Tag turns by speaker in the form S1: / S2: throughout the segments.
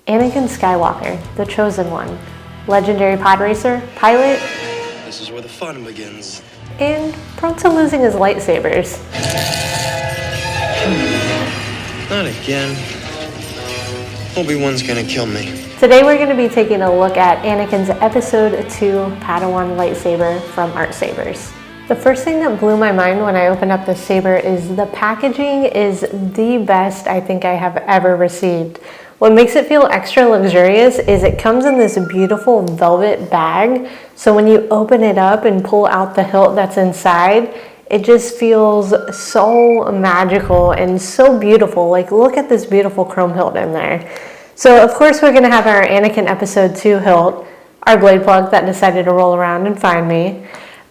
S1: Anakin Skywalker, the chosen one, legendary pod racer, pilot,
S2: This is where the fun begins.
S1: and prone to losing his lightsabers.
S2: Not again. Obi-Wan's gonna kill me.
S1: Today we're going to be taking a look at Anakin's Episode 2 Padawan lightsaber from Artsabers. The first thing that blew my mind when I opened up this saber is the packaging is the best I think I have ever received. What makes it feel extra luxurious is it comes in this beautiful velvet bag, so when you open it up and pull out the hilt that's inside, it just feels so magical and so beautiful. Like, look at this beautiful chrome hilt in there. So of course we're gonna have our Anakin Episode 2 hilt, our blade plug that decided to roll around and find me.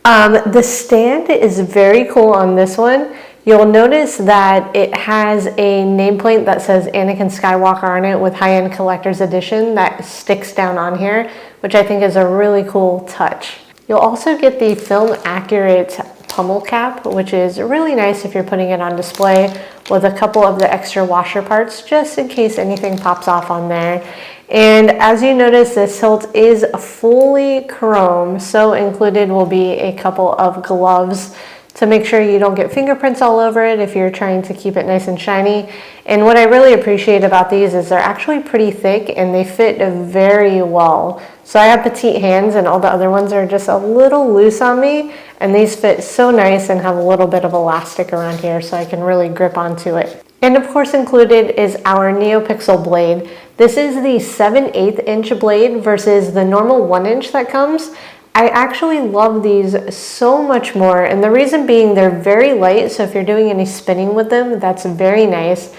S1: The stand is very cool on this one. You'll notice that it has a nameplate that says Anakin Skywalker on it with high-end collector's edition that sticks down on here, which I think is a really cool touch. You'll also get the film accurate pummel cap, which is really nice if you're putting it on display, with a couple of the extra washer parts just in case anything pops off on there. And as you notice, this hilt is fully chrome, so included will be a couple of gloves to make sure you don't get fingerprints all over it if you're trying to keep it nice and shiny. And what I really appreciate about these is they're actually pretty thick and they fit very well. So I have petite hands and all the other ones are just a little loose on me, and these fit so nice and have a little bit of elastic around here so I can really grip onto it. And of course included is our Neopixel blade. This is the 7/8 inch blade versus the normal 1 inch that comes. I actually love these so much more, and the reason being they're very light, so if you're doing any spinning with them, that's very nice.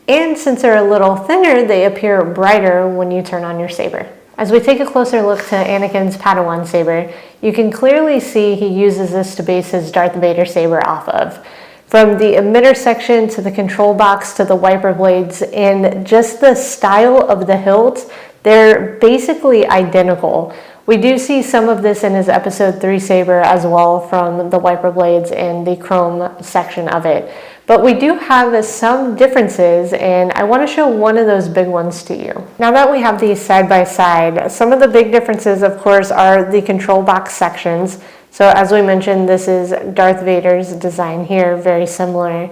S1: And since they're a little thinner, they appear brighter when you turn on your saber. As we take a closer look to Anakin's Padawan saber, you can clearly see he uses this to base his Darth Vader saber off of. From the emitter section to the control box to the wiper blades and just the style of the hilt, they're basically identical. We do see some of this in his Episode 3 saber as well, from the wiper blades and the chrome section of it. But we do have some differences, and I want to show one of those big ones to you. Now that we have these side by side, some of the big differences, of course, are the control box sections. So as we mentioned, this is Darth Vader's design here, very similar.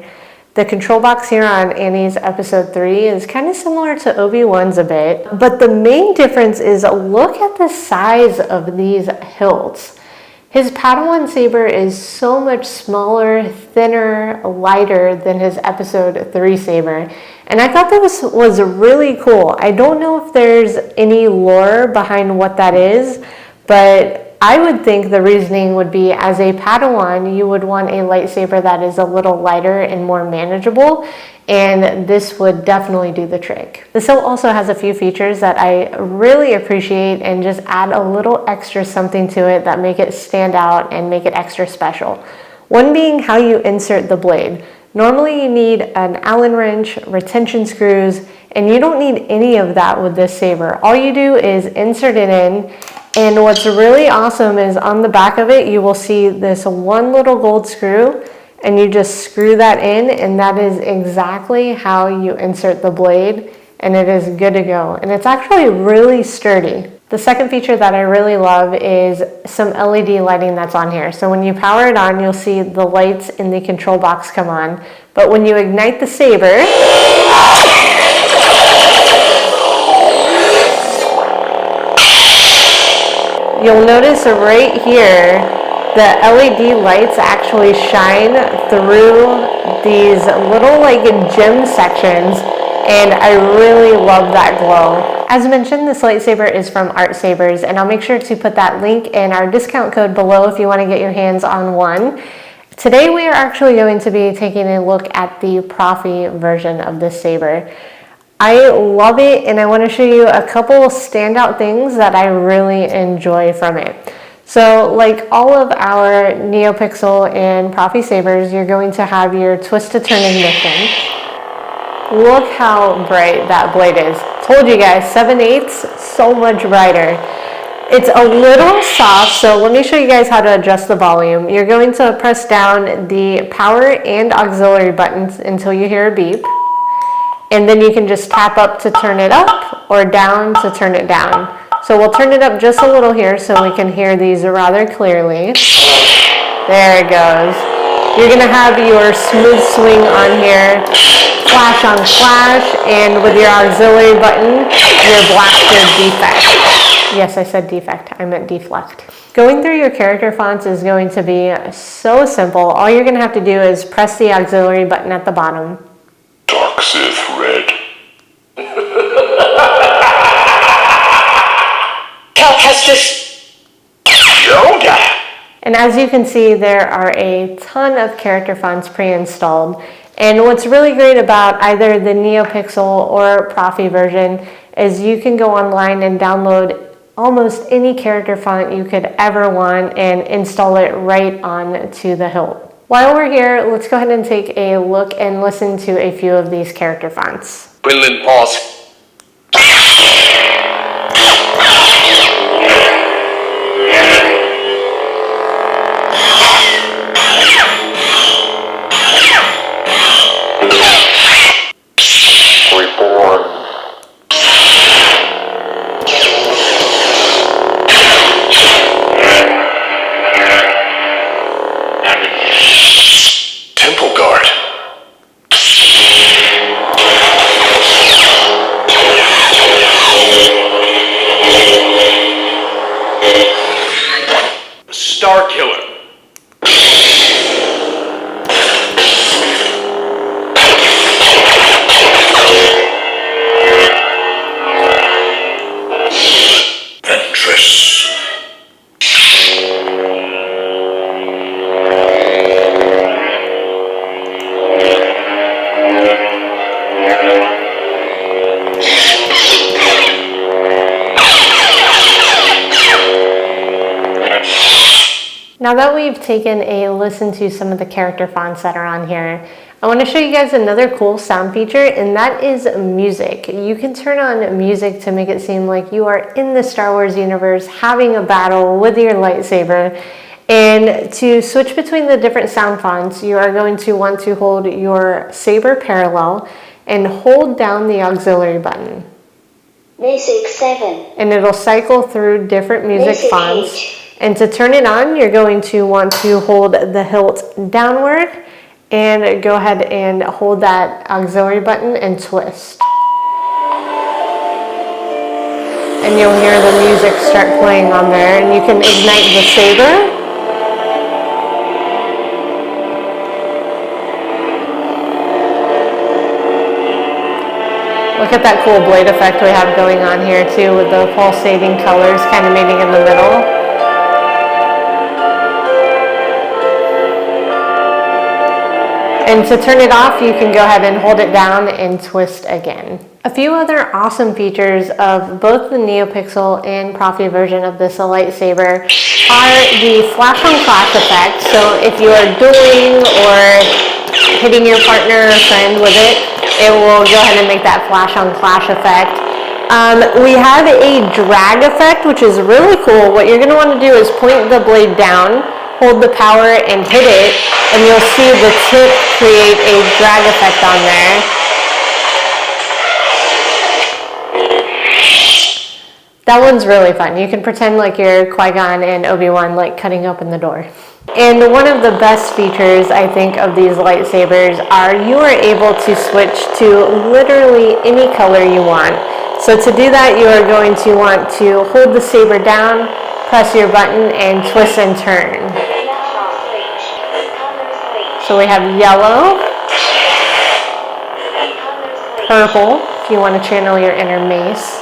S1: The control box here on Annie's Episode 3 is kind of similar to Obi-Wan's a bit, but the main difference is look at the size of these hilts. His Padawan saber is so much smaller, thinner, lighter than his Episode 3 saber, and I thought that was really cool. I don't know if there's any lore behind what that is, but I would think the reasoning would be, as a Padawan, you would want a lightsaber that is a little lighter and more manageable, and this would definitely do the trick. This hilt also has a few features that I really appreciate and just add a little extra something to it that make it stand out and make it extra special. One being how you insert the blade. Normally you need an Allen wrench, retention screws, and you don't need any of that with this saber. All you do is insert it in. And what's really awesome is on the back of it, you will see this one little gold screw, and you just screw that in, and that is exactly how you insert the blade, and it is good to go. And it's actually really sturdy. The second feature that I really love is some LED lighting that's on here. So when you power it on, you'll see the lights in the control box come on. But when you ignite the saber, you'll notice right here, the LED lights actually shine through these little like gem sections, and I really love that glow. As mentioned, this lightsaber is from Artsabers, and I'll make sure to put that link and our discount code below if you want to get your hands on one. Today we are actually going to be taking a look at the Proffie version of this saber. I love it, and I want to show you a couple standout things that I really enjoy from it. So like all of our Neopixel and Proffie sabers, you're going to have your twist to turn ignition. Look how bright that blade is. Told you guys, 7/8, so much brighter. It's a little soft, so let me show you guys how to adjust the volume. You're going to press down the power and auxiliary buttons until you hear a beep. And then you can just tap up to turn it up or down to turn it down. So we'll turn it up just a little here so we can hear these rather clearly. There it goes. You're gonna have your smooth swing on here, flash on flash, and with your auxiliary button, your blaster defect. Yes, I said defect, I meant deflect. Going through your character fonts is going to be so simple. All you're gonna have to do is press the auxiliary button at the bottom.
S3: Dark Sith Red. Cal Kestis. Yoda.
S1: And as you can see, there are a ton of character fonts pre-installed. And what's really great about either the Neopixel or Proffie version is you can go online and download almost any character font you could ever want and install it right onto the hilt. While we're here, let's go ahead and take a look and listen to a few of these character fonts.
S3: Quinlan, pause. Star Killer. Ventress.
S1: Now that we've taken a listen to some of the character fonts that are on here, I want to show you guys another cool sound feature, and that is music. You can turn on music to make it seem like you are in the Star Wars universe having a battle with your lightsaber. And to switch between the different sound fonts, you are going to want to hold your saber parallel and hold down the auxiliary button.
S4: Music 7.
S1: And it'll cycle through different music fonts.
S4: 8.
S1: And to turn it on, you're going to want to hold the hilt downward and go ahead and hold that auxiliary button and twist. And you'll hear the music start playing on there, and you can ignite the saber. Look at that cool blade effect we have going on here too, with the pulsating colors kind of meeting in the middle. And to turn it off, you can go ahead and hold it down and twist again. A few other awesome features of both the Neopixel and Proffie version of this lightsaber are the flash on flash effect. So if you are dueling or hitting your partner or friend with it, it will go ahead and make that flash on flash effect. We have a drag effect, which is really cool. What you're going to want to do is point the blade down, hold the power and hit it, and you'll see the tip create a drag effect on there. That one's really fun. You can pretend like you're Qui-Gon and Obi-Wan like cutting open the door. And one of the best features, I think, of these lightsabers are you are able to switch to literally any color you want. So to do that, you are going to want to hold the saber down, press your button, and twist and turn. So we have yellow, purple, if you want to channel your inner Mace.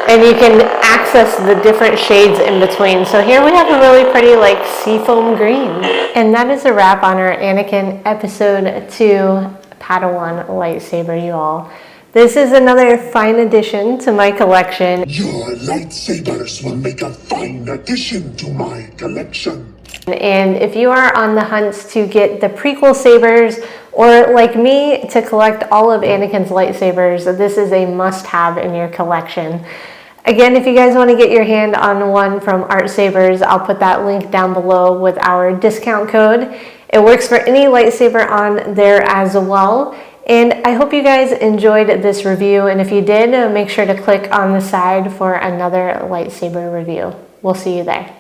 S1: And you can access the different shades in between. So here we have a really pretty like seafoam green. And that is a wrap on our Anakin Episode 2 Padawan lightsaber, you all. This is another fine addition to my collection.
S5: Your lightsabers will make a fine addition to my collection.
S1: And if you are on the hunt to get the prequel sabers, or like me, to collect all of Anakin's lightsabers, this is a must-have in your collection. Again, if you guys want to get your hand on one from Artsabers, I'll put that link down below with our discount code. It works for any lightsaber on there as well. And I hope you guys enjoyed this review, and if you did, make sure to click on the side for another lightsaber review. We'll see you there.